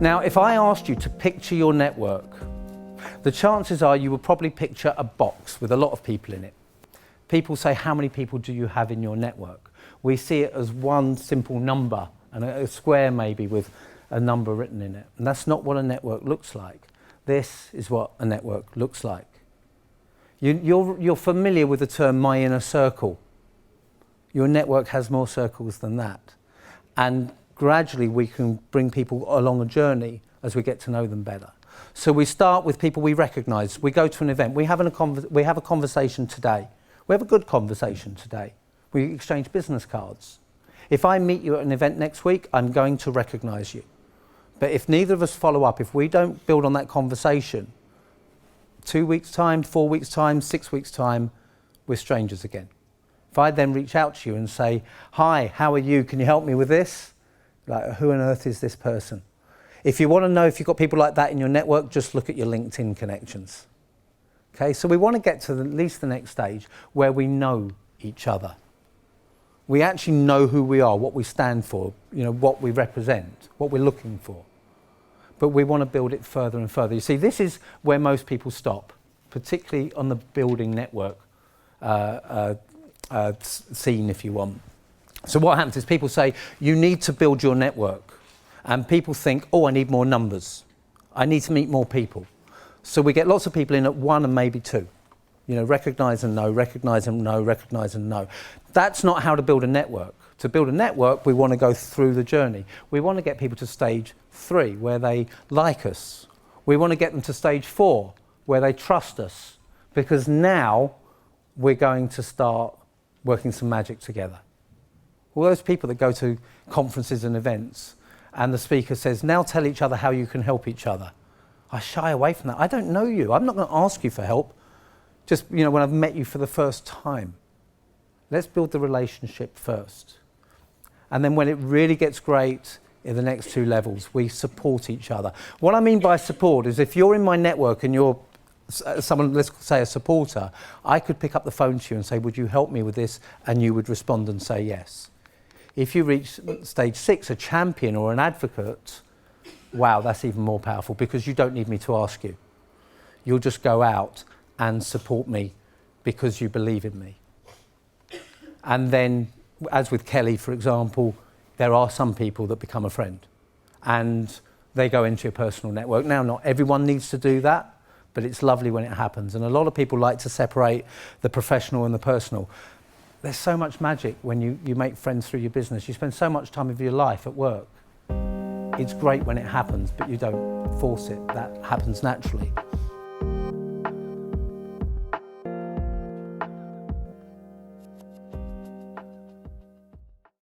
Now, if I asked you to picture your network, the chances are you will probably picture a box with a lot of people in it. People say, how many people do you have in your network? We see it as one simple number and a square maybe with a number written in it. And that's not what a network looks like. This is what a network looks like. You're familiar with the term my inner circle. Your network has more circles than that. And gradually we can bring people along a journey as we get to know them better. So we start with people we recognise. We go to an event. We have a conversation today. We have a good conversation today. We exchange business cards. If I meet you at an event next week, I'm going to recognise you. But if neither of us follow up, if we don't build on that conversation, 2 weeks' time, 4 weeks' time, 6 weeks' time, we're strangers again. If I then reach out to you and say, hi, how are you? Can you help me with this? Like, who on earth is this person? If you want to know if you've got people like that in your network, just look at your LinkedIn connections. Okay, so we want to get to at least the next stage where we know each other. We actually know who we are, what we stand for, what we represent, what we're looking for. But we want to build it further and further. You see, this is where most people stop, particularly on the building network scene, if you want. So what happens is people say, you need to build your network. And people think, oh, I need more numbers. I need to meet more people. So we get lots of people in at 1 and maybe 2. Recognise and know, recognise and know, recognise and know. That's not how to build a network. To build a network, we want to go through the journey. We want to get people to stage 3, where they like us. We want to get them to stage 4, where they trust us. Because now we're going to start working some magic together. All those people that go to conferences and events, and the speaker says, now tell each other how you can help each other. I shy away from that. I don't know you. I'm not going to ask you for help. Just, when I've met you for the first time. Let's build the relationship first. And then when it really gets great in the next 2 levels, we support each other. What I mean by support is if you're in my network and you're someone, let's say a supporter, I could pick up the phone to you and say, would you help me with this? And you would respond and say yes. If you reach stage 6, a champion or an advocate, wow, that's even more powerful because you don't need me to ask you. You'll just go out and support me because you believe in me. And then, as with Kelly, for example, there are some people that become a friend and they go into your personal network. Now, not everyone needs to do that, but it's lovely when it happens. And a lot of people like to separate the professional and the personal. There's so much magic when you make friends through your business. You spend so much time of your life at work. It's great when it happens, but you don't force it. That happens naturally.